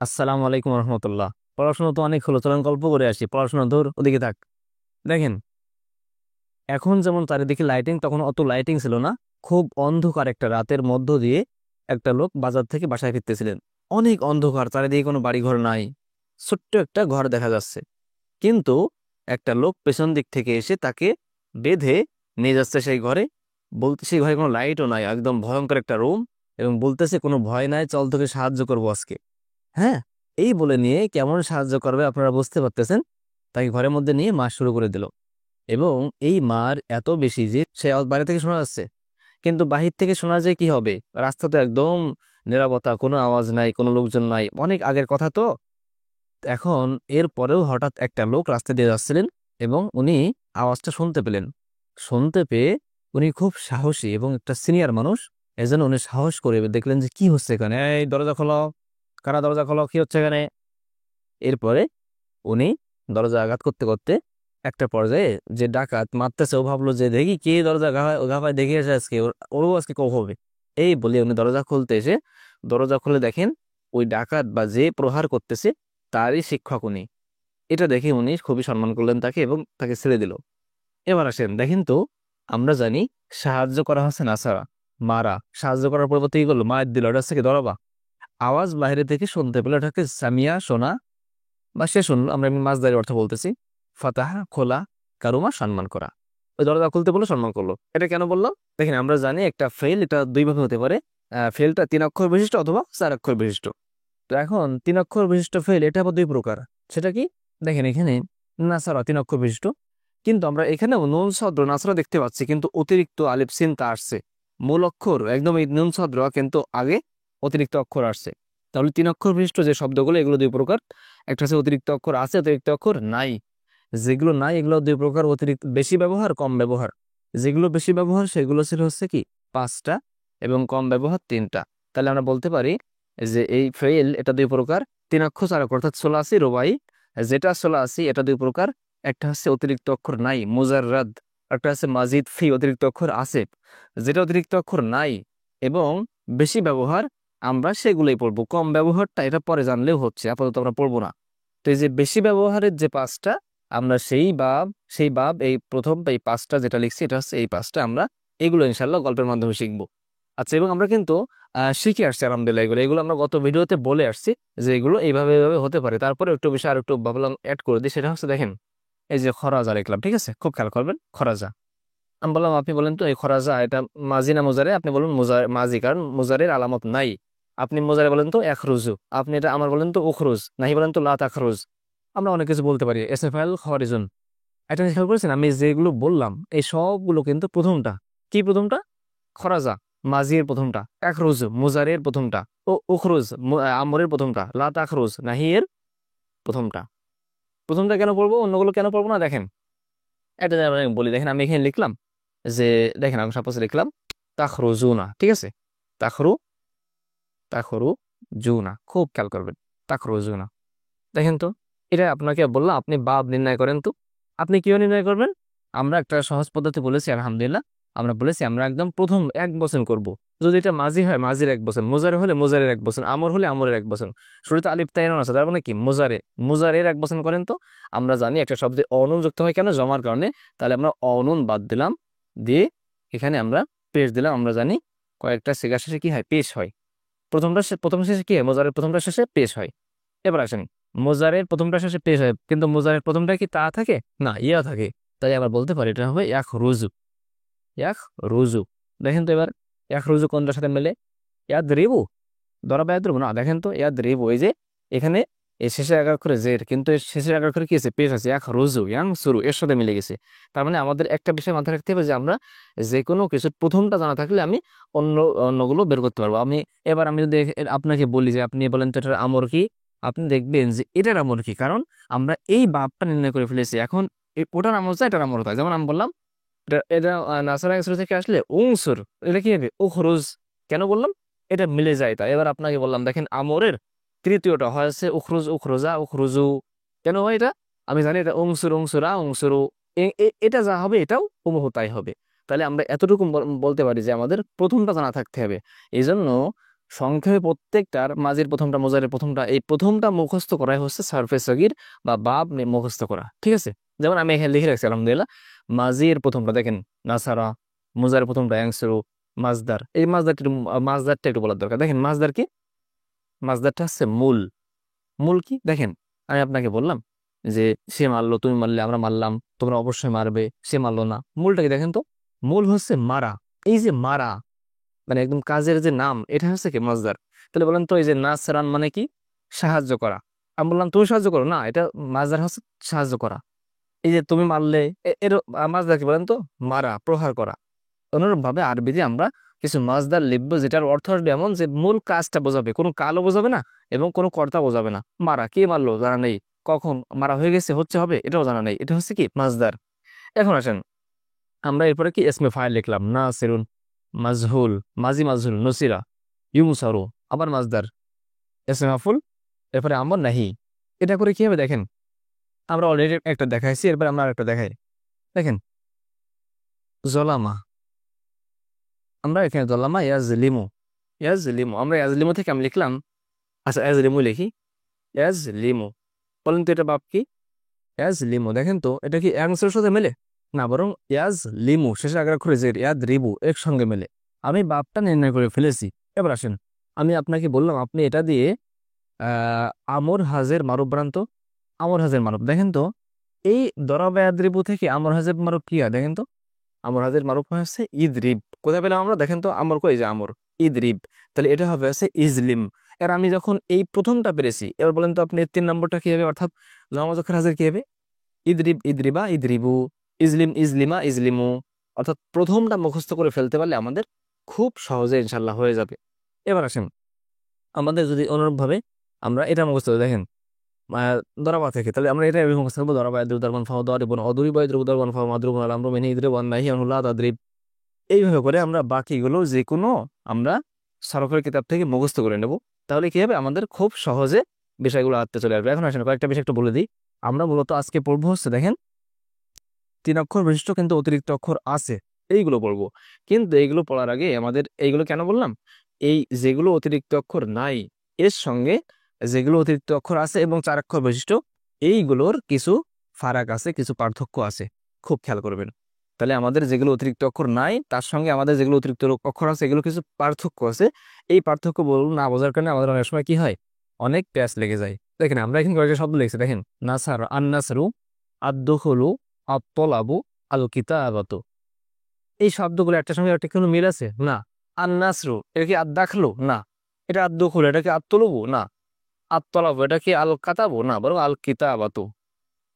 আসসালামু আলাইকুম রহমতুল্লাহ। পড়াশোনা তো অনেক হলো, চলেন গল্প করে আসি। পড়াশোনা ধর ওদিকে থাক। দেখেন, এখন যেমন চারিদিকে লাইটিং, তখন অত লাইটিং ছিল না। খুব অন্ধকার একটা রাতের মধ্য দিয়ে একটা লোক বাজার থেকে বাসায় ফিরতেছিলেন। অনেক অন্ধকার, চারিদিকে কোনো বাড়িঘর নাই, ছোট্ট একটা ঘর দেখা যাচ্ছে। কিন্তু একটা লোক পেছন দিক থেকে এসে তাকে বেঁধে নিয়ে যাচ্ছে সেই ঘরে। বলতে সেই ঘরে কোনো লাইটও নাই, একদম ভয়ঙ্কর একটা রুম। এবং বলতেছে কোনো ভয় নাই, চল তোকে সাহায্য করবো আজকে। হ্যাঁ, এই বলে নিয়ে কেমন সাহায্য করবে আপনারা বুঝতে পারতেছেন। তাকে ঘরের মধ্যে নিয়ে মার শুরু করে দিল। এবং এই মার এত বেশি যে সে আওয়াজ বাইরে থেকে শোনা যাচ্ছে, কিন্তু বাহির থেকে শোনা যায় কি হবে? রাস্তা তো একদম নিরাপত্তা, কোনো আওয়াজ নাই, কোনো লোকজন নাই, অনেক আগের কথা তো। এখন এর পরেও হঠাৎ একটা লোক রাস্তা দিয়ে যাচ্ছিলেন এবং উনি আওয়াজটা শুনতে পেলেন। শুনতে পেয়ে উনি খুব সাহসী এবং একটা সিনিয়র মানুষ, এজন্য উনি সাহস করে দেখলেন যে কি হচ্ছে এখানে। এই দরজা খোলো, কারা দরজা খোলো, কি হচ্ছে এখানে? এরপরে উনি দরজা আঘাত করতে করতে একটা পর্যায়ে যে ডাকাত মারতেছে, ও ভাবলো যে দেখি কে দরজা ঘাপায় দেখে এসে আজকে ওরও আজকে কব হবে। এই বলে উনি দরজা খুলতে এসে দরজা খুলে দেখেন ওই ডাকাত বা যে প্রহার করতেছে তারই শিক্ষক উনি। এটা দেখে উনি খুবই সম্মান করলেন তাকে এবং তাকে ছেড়ে দিল। এবার আসেন, দেখেন তো, আমরা জানি সাহায্য করা হচ্ছে না ছাড়া মারা, সাহায্য করার পরিবর্তে কি করলো? মায়ের দিল। এটা হচ্ছে কি? দরবা। আওয়াজ বাইরে থেকে শুনতে পেলে ওটাকে সামিয়া শোনা বা সে শুনলো, আমরা এমনি মাছদারি অর্থ বলতেছি। ফাতাহা খোলা, কারুমা সম্মান করা। ওই দরজা খুলতে বললো, সম্মান করলো। এটা কেন বললো? দেখেন, আমরা জানি একটা ফেল এটা দুই ভাবে হতে পারে। ফেলটা তিন অক্ষর বিশিষ্ট অথবা চার অক্ষর বিশিষ্ট। তো এখন তিন অক্ষর বিশিষ্ট ফেল এটা আবার দুই প্রকার। সেটা কি? দেখেন এখানে নাসারা তিন অক্ষর বিশিষ্ট, কিন্তু আমরা এখানে নুন ছদ্র নাসারা দেখতে পাচ্ছি, কিন্তু অতিরিক্ত আলিফ সিন তা আসছে। মূল অক্ষর একদম এই নুন ছদ্র, কিন্তু আগে অতিরিক্ত অক্ষর আসছে। তাহলে তিন অক্ষর বিশিষ্ট যে শব্দগুলো, এগুলো দুই প্রকার। একটা হচ্ছে অতিরিক্ত অক্ষর আছে, অতিরিক্ত অক্ষর নাই। যেগুলো নাই এগুলো দুই প্রকার, অতিরিক্ত বেশি ব্যবহার, কম ব্যবহার। যেগুলো বেশি ব্যবহার সেগুলো ছিল হচ্ছে কি পাঁচটা, এবং কম ব্যবহার তিনটা। তাহলে আমরা বলতে পারি যে এই ফেল এটা দুই প্রকার। তিন অক্ষর চার অক্ষর, অর্থাৎ ষোলাশি রুবাই। যেটা ষোলাশি এটা দুই প্রকার। একটা হচ্ছে অতিরিক্ত অক্ষর নাই, মুজাররাদ। একটা হচ্ছে মাজিদ ফি, অতিরিক্ত অক্ষর আছে। যেটা অতিরিক্ত অক্ষর নাই এবং বেশি ব্যবহার, আমরা সেগুলোই পড়বো। কম ব্যবহারটা এটা পরে জানলেও হচ্ছে, আপাতত আমরা পড়বো না। তো এই যে বেশি ব্যবহারের যে পাঁচটা, আমরা সেই বাব এই প্রথম এই পাঁচটা যেটা লিখছি, এটা হচ্ছে এই পাঁচটা। আমরা এগুলো ইনশাল্লাহ গল্পের মাধ্যমে শিখবো। আচ্ছা, এবং আমরা কিন্তু শিখে আসছি আলহামদুলিল্লাহ। এগুলো এগুলো আমরা গত ভিডিওতে বলে আসছি যে এগুলো এইভাবে এইভাবে হতে পারে। তারপরে একটু বিষয় আর একটু ভাবলাম অ্যাড করে দিই। সেটা হচ্ছে দেখেন, এই যে খরাজা লিখলাম, ঠিক আছে? খুব খেয়াল করবেন, খরাজা। আমি বললাম আপনি বলেন তো এই খরাজা এটা মাজি না মুজারে? আপনি বলুন মাজি, কারণ মুজারের আলামত নাই। আপনি মুজারে বলেন তো এখরুজু, আপনি এটা আমার বলেন তো উখরুজ, নাহি বলেন তো লা তাখরুজ। আমরা অনেক কিছু বলতে পারি। এসএফএল খরিজুন। এটা খেয়াল করেছেন, আমি যেগুলো বললাম এই সবগুলো কিন্তু প্রথমটা কি? প্রথমটা খরাজা, মাজির প্রথমটা। এখরুজ, মুজারের প্রথমটা। ও উখরুজ, আমরের প্রথমটা। লা তাখরুজ, নাহি এর প্রথমটা। প্রথমটা কেন পড়বো, অন্যগুলো কেন পড়বো না? দেখেন, এটা যদি আমি বলি, দেখেন আমি এখানে লিখলাম যে, দেখেন আমি সাপোজ লিখলাম তাখরুজুনা, ঠিক আছে? তাখরু তাখরু জুনা, খুব খেয়াল করবেন। তাখরুজুনা। দেখেন তো, এটা আপনাকে বললাম আপনি বাব নির্ণয় করেন তো। আপনি কিভাবে নির্ণয় করবেন? আমরা একটা সহজ পদ্ধতি বলেছি আলহামদুলিল্লাহ। আমরা বলেছি আমরা একদম প্রথম এক বচন করব। যদি এটা মাঝি হয় মাঝির এক বচন, মোজারে হলে মোজারের এক বচন, আমর হলে আমরের এক বচন। শুরুতে আলিফ তাইন আছে, তার মানে কি মুজারের এক বচন করেন তো। আমরা জানি একটা শব্দে অনুন যুক্ত হয় কেন? জমার কারণে। তাহলে আমরা অনুন বাদ দিলাম, দিয়ে এখানে আমরা পেশ দিলাম। আমরা জানি কয়েকটা সিগা শেষে কি হয়? পেশ হয়। প্রথম শেষে কি হয়? মোজারের প্রথমটা শেষে পেশ হয়। এবার আসেন, মোজারের প্রথমটা শেষে পেশ হয়, কিন্তু মোজারের প্রথমটা কি তা থাকে? না, ইয়া থাকে। তাই আবার বলতে পারি এটা হবে এক রুজু। এক রুজু। দেখেন তো এবার, এক রুজু কোনটার সাথে মেলে? ইয়াদ রেবু, ধরা ইয়াদ রেবু না। দেখেন তো, ইয়াদ রেবু, এই যে এখানে এই শেষে এক অক্ষরে জের, কিন্তু এর শেষের এক অক্ষরে কি আছে? পেশ আছে। এক রুজু ইয়াং সুরু, এর সাথে মিলে গেছে। তার মানে আমাদের একটা বিষয় মাথায় রাখতে হবে যে আমরা যে কোনো কিছুর প্রথমটা জানা থাকলে আমি অন্য অন্যগুলো বের করতে পারবো। এবার আমি যদি আপনাকে বলি যে আপনি বলেন তো এটার আমর কি, আপনি দেখবেন যে এটার আমর কি, কারণ আমরা এই বাপটা নির্ণয় করে ফেলেছি। এখন ওটার আমর যায়, এটার আমর হয়। যেমন আমি বললাম এটা এটা নাসারা ইসরো থেকে আসলে উংসুর, এটা কি হবে? উখরুজ। কেন বললাম? এটা মিলে যায়। তাই এবার আপনাকে বললাম, দেখেন আমরের তৃতীয়টা হয়েছে উখরুজ, উখরুজা, উখরুজু। কেন হয় এটা? আমি জানি এটা উংসুর, উংসুরা, উংসুরু। এটা যা হবে এটাও হুবহু তাই হবে। তাহলে আমরা এতটুকু বলতে পারি যে আমাদের প্রথমটা জানা থাকতে হবে। এই জন্য সংক্ষেপে প্রত্যেকটার মাঝের প্রথমটা মোজারের প্রথমটা এই প্রথমটা মুখস্থ করাই হচ্ছে সারফে সগীর বা বাব মুখস্থ করা, ঠিক আছে? যেমন আমি এখানে লিখে রাখছি আলহামদুলিল্লাহ, মাজির প্রথমটা দেখেন নাসারা, মোজারের প্রথমটা অ্যাংসরু, মাজদার। এই মাজদারটা একটু বলার দরকার। দেখেন মাজদার কি? মাজদারটা হচ্ছে মূল। মূল কি দেখেন, আমি আপনাকে বললাম যে সে মারলো, তুমি মারলে, আমরা মারলাম, তোমরা অবশ্যই মারবে, সে মারলো না। মূলটা কি দেখেন তো? মূল হচ্ছে মারা। এই যে মারা মানে একদম কাজের যে নাম, এটা হচ্ছে কি মাজদার। তাহলে বলেন তো এই যে নাসরান মানে কি? সাহায্য করা। আমি বললাম তুমি সাহায্য করো না, এটা মাজদার হচ্ছে সাহায্য করা। এই যে তুমি মারলে, এর মাজদার কি বলেন তো? মারা, প্রহার করা। অনুরূপ ভাবে আরবিতে আমরা কিছু মাজদার লিখবো যেটার অর্থ আসবে এমন যে মূল কাজটা বোঝাবে, কোনো কালও বোঝাবে না এবং কোনো কর্তা বোঝাবে না। মারা, কে মারলো জানা নেই, কখন মারা হয়ে গেছে, হচ্ছে, হবে, এটাও জানা নেই। এটা হচ্ছে কি মাজদার। এখন আসেন আমরা এরপরে কি ইসমে ফাইল লিখলাম, নাসিরুন, মাজহুল, মাজি মাজহুল, নসিরা, ইউমসারু, আবার মাজদার, ইসমে মাফুল, এরপরে আমর নাহি। এটা করে কি হবে দেখেন, আমরা অলরেডি একটা দেখাইছি, এরপরে আমরা আরেকটা দেখাই। দেখেন জলামা, আমরা এখানে জলামা ইয়াজলিমু, ইয়াজলিমু, আমরা ইয়াজলিমু থেকে আমি লিখলাম, আচ্ছা ইয়াজলিমু লিখি, ইয়াজলিমু। বলেন তো এটা বাপ কি? ইয়াজলিমু। দেখেন তো এটা কি অ্যাংসের সাথে মেলে? না, বরং ইয়াজলিমু শেষে আগে করে যে ইয়াদ রিবু এর সঙ্গে মেলে। আমি বাপটা নির্ণয় করে ফেলেছি। এবার আসেন, আমি আপনাকে বললাম আপনি এটা দিয়ে আমর হাজের মারুফ বানান তো। আমর হাজের মারুফ দেখেন তো, এই দরাবা ইয়াদরিবু থেকে আমর হাজের মারুফ কি হয় দেখেন তো? আমর হাজের মারুফ হচ্ছে ইদরিব। কোথায় পেলাম আমরা? দেখেন তো আমর কই, যে আমর, ইদরিব। তাহলে এটা হবে আছে ইজলিম। এর আমি যখন এই প্রথমটা পেরেছি, এবার বলেন তো আপনি 3 নম্বরটা কি হবে? অর্থাৎ জমা যখন হাজের কি হবে? ইদরিব, ইদরিবা, ইদরিবু, ইজলিম, ইজলিমা, ইজলিমু। অর্থাৎ প্রথমটা মুখস্থ করে ফেলতে পারলে আমাদের খুব সহজে ইনশাল্লাহ হয়ে যাবে। এবার আসেন আমাদের যদি অনুরূপভাবে আমরা এটা মুখস্থ করি, দেখেন দরাবা থেকে, তাহলে আমরা এটা মুখস্থ করবো, দরাবা ইয়াদরিবু দরবান ফাও দরিবুন অদরিবা ইয়াদরিবু দরবান ফাও মাদরুবুন আল আমরু মিন ইদরিবান নাহি আনহু লা তাদরিব। এইভাবে করে আমরা বাকিগুলো যে কোনো আমরা সরকারি কিতাব থেকে মুখস্থ করে নেব। তাহলে কি হবে, আমাদের খুব সহজে বিষয়গুলো আয়ত্তে চলে আসবে। এখন আসেন কয়েকটা বিষয় একটু বলে দিই। আমরা মূলত আজকে পড়বো হচ্ছে দেখেন 3 অক্ষর বিশিষ্ট কিন্তু অতিরিক্ত অক্ষর আছে, এইগুলো পড়বো। কিন্তু এইগুলো পড়ার আগে আমাদের এইগুলো কেন বললাম, এই যেগুলো অতিরিক্ত অক্ষর নাই এর সঙ্গে যেগুলো অতিরিক্ত অক্ষর আছে এবং 4 অক্ষর বিশিষ্ট, এইগুলোর কিছু ফারাক আছে, কিছু পার্থক্য আছে, খুব খেয়াল করবেন। তাহলে আমাদের যেগুলো অতিরিক্ত অক্ষর নাই তার সঙ্গে আমাদের যেগুলো অতিরিক্ত অক্ষর আছে এগুলো কিছু পার্থক্য আছে। এই পার্থক্য বলুন না বোঝার কারণে আমাদের অনেক সময় কি হয়, অনেক প্যাচ লেগে যায়। দেখেন আমরা এখানে কয়েকটা শব্দ লিখছি, দেখেন নাসার, আন্নাসরু, আদ-দুখুলু, আত-তলাবু, আল কিতাবাতু। এই শব্দগুলো একটার সঙ্গে একটা কোনো মিল আছে? না। আন-নাসরু এটা কি আদ-দাখলু? না। এটা আদ-দুখুলু এটা কি আত-তলবু? না। আত-তলাবু এটা কি আল কাতাবু? না, বরং আল কিতাবাতু।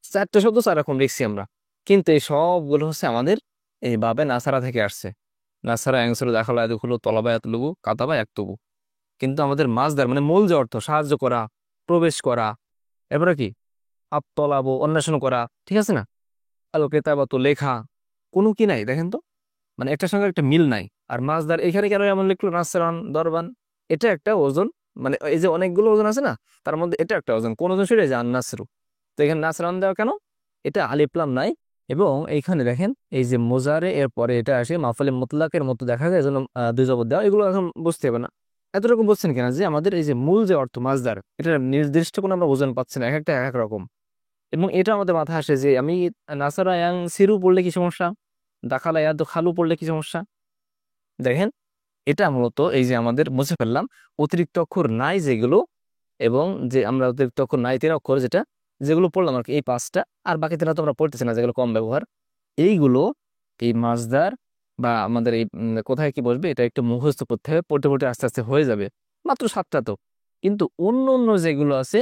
4টে শব্দ 4 রকম লিখছি আমরা, কিন্তু এই সবগুলো হচ্ছে আমাদের এই বাবে নাসারা থেকে আসছে। নাসারা অ্যাংসরু দাখালা ইয়াদখুলু তলাবা ইয়াতলুবু কাতাবা ইয়াকতুবু। কিন্তু আমাদের মাজদার মানে মূল যে অর্থ, সাহায্য করা, প্রবেশ করা, এরপরে কি আত-তলাবু অন্বেষণ করা, ঠিক আছে না, আল কিতাবাতু লেখা, কোনো কি নাই দেখেন তো, মানে একটার সঙ্গে একটা মিল নাই। আর মাছদার এখানে কেন এমন লিখলো নাসরান দরবান, এটা একটা ওজন, মানে এই যে অনেকগুলো ওজন আছে না, তার মধ্যে এটা একটা ওজন, কোন ওজন সেটা যে নাসরু। তো এখানে নাসরান দেওয়া কেন? এটা আলিফলাম নাই। এবং এইখানে দেখেন এই যে মোজারে এর পরে এটা আসে মাফালে মুতলাকের মতো দেখা যায়, এজন্য 2 জবর দেওয়া। এগুলো এখন বুঝতে হবে না। এতটুকু বুঝছেন কিনা যে আমাদের এই যে মূল যে অর্থ মাজদার, এটা নির্দিষ্ট কোনো আমরা ওজন পাচ্ছি না, এক একটা এক এক রকম। এবং এটা আমাদের মাথায় আসে যে আমি নাসারা ইয়াং সিরু পড়লে কি সমস্যা, দাখালা ইয়াদ খালু পড়লে কি সমস্যা। দেখেন এটা মূলত এই যে আমাদের মুছে ফেললাম অতিরিক্ত অক্ষর নাই যেগুলো, এবং যে আমরা অতিরিক্ত অক্ষর নাই 3 অক্ষর যেটা, যেগুলো পড়লাম আর কি, এই 5টা। আর বাকি 3টা তো আমরা পড়তেছি না, যেগুলো কম ব্যবহার। এইগুলো এই মাজদার বা আমাদের এই কোথায় কি বসবে এটা একটু মুখস্থ করতে হবে, পড়তে পড়তে আস্তে আস্তে হয়ে যাবে। মাত্র 7টা তো। কিন্তু অন্য অন্য যেগুলো আছে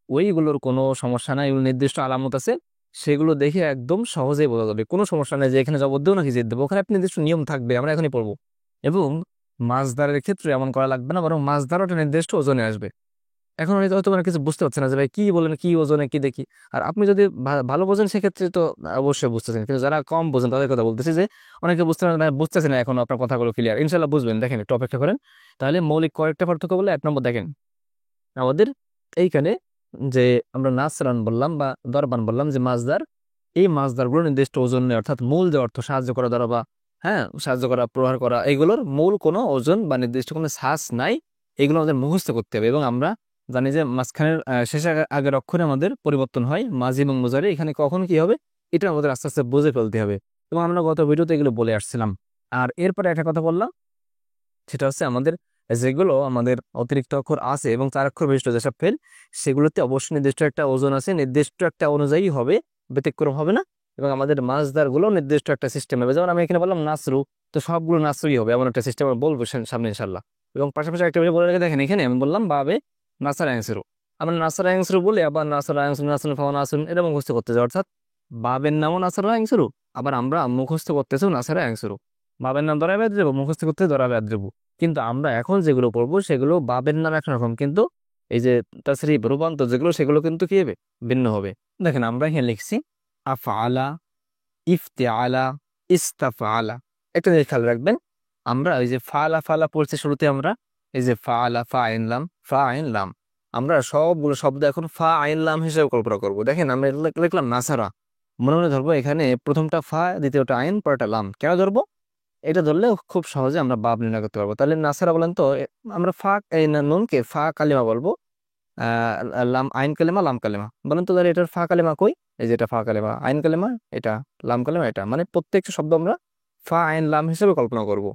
ওইগুলোর কোনো সমস্যা নাই, ওগুলো নির্দিষ্ট আলামত আছে, সেগুলো দেখে একদম সহজেই বোঝা যাবে। কোনো সমস্যা নেই যে এখানে জবর দেবো নাকি জেদ দেবো, ওখানে আপনি নির্দিষ্ট নিয়ম থাকবে, আমরা এখনই পড়বো। এবং মাছদারের ক্ষেত্রে এমন করা লাগবে না, বরং মাছদারও একটা নির্দিষ্ট ওজনে আসবে। এখন হয়তো মানে কিছু বুঝতে পারছে না যে ভাই কি বলেন, কি ওজনে কি দেখি। আর আপনি যদি ভালো বোঝেন সেক্ষেত্রে তো অবশ্যই বুঝতেছেন, কিন্তু যারা কম বোঝেন তাদের কথা বলতেছি যে অনেকে বুঝতেছে না এখন আপনার কথাগুলো ক্লিয়ার, ইনশাল্লাহ বুঝবেন। দেখেন একটু অপেক্ষা করেন। তাহলে মৌলিক কয়েকটা পার্থক্য বলে 1 নম্বর দেখেন আমাদের এইখানে যে আমরা নাসরান বললাম বা দরবান বললাম যে মাজদার, এই মাজদারগুলো নির্দিষ্ট ওজন নেই, অর্থাৎ মূল যে অর্থ সাহায্য করা দ্বারা বা হ্যাঁ সাহায্য করা প্রহার করা, এইগুলোর মূল কোনো ওজন বা নির্দিষ্ট কোনো সাজ নাই। এগুলো আমাদের মুখস্থ করতে হবে। এবং আমরা জানি যে মাঝখানের শেষের আগের অক্ষরে আমাদের পরিবর্তন হয় মাঝি এবং মুজারি, এখানে কখন কি হবে এটা আমাদের আস্তে আস্তে বুঝে ফেলতে হবে। এবং আমরা গত ভিডিওতে এগুলো বলে আসছিলাম। আর এরপরে একটা কথা বললাম, সেটা হচ্ছে আমাদের যেগুলো আমাদের অতিরিক্ত অক্ষর আছে এবং 4 অক্ষর বিশিষ্ট যেসব ফেল, সেগুলোতে অবশ্যই নির্দিষ্ট একটা ওজন আছে, নির্দিষ্ট একটা অনুযায়ী হবে, ব্যতিক্রম হবে না। এবং আমাদের মাছদার গুলো নির্দিষ্ট একটা সিস্টেম হবে। যেমন আমি এখানে বললাম নাসরু, তো সবগুলো নাসরুই হবে এমন একটা সিস্টেম বলবো সামনে ইনশাল্লাহ। এবং পাশাপাশি একটা বিষয় বলে রেখে দেখেন, এখানে আমি বললাম বাবে নাসার অ্যাংসেরু, আমরা নাসার অ্যাংসেরু বলে আবার নাসার অ্যাংসেরু নাসরুন ফাওয়া নাসরুন এটা মুখস্থ করতে যাই, অর্থাৎ বাবের নামও নাসার অ্যাংসেরু, আবার আমরা মুখস্থ করতেছি নাসার অ্যাংসেরু। বাবের নাম ধরা বাদ দেবো, মুখস্থ করতে ধরা বাদ দেবো। কিন্তু আমরা এখন যেগুলো পড়বো সেগুলো বাবের নাম একরকম, কিন্তু এই যে তাসরিফ রূপান্তর যেগুলো সেগুলো কিন্তু কি হবে, ভিন্ন হবে। দেখেন আমরা এখানে লিখছি আফআলা, ইফতিআলা, ইস্তাফআলা। একটা জিনিস খেয়াল রাখবেন, আমরা ওই যে ফালা ফালা পড়ছি শুরুতে, আমরা এই যে ফালা ফা আইন লাম ফা আইন লাম, আমরা সবগুলো শব্দ এখন ফা আইন লাম হিসেবে কল্পনা করবো। দেখেন আমরা লিখলাম নাসারা, মনে মনে ধরবো এখানে প্রথমটা ফা, দ্বিতীয়টা আইন, পরেরটা লাম। কেন ধরবো? এটা ধরলে খুব সহজে আমরা বাব নির্ণয় করতে পারবো। তাহলে নাসারা বলেন তো, আমরা ফা এই নুনকে ফা কালিমা বলবো, লাম আইন কালিমা লাম কালিমা বলেন তো, তাহলে এটার ফা কালিমা কই? এই যে এটা ফা কালিমা, আইন কালিমা এটা, লাম কালিমা এটা, মানে প্রত্যেকটা শব্দ আমরা ফা আইন লাম হিসেবে কল্পনা করবো।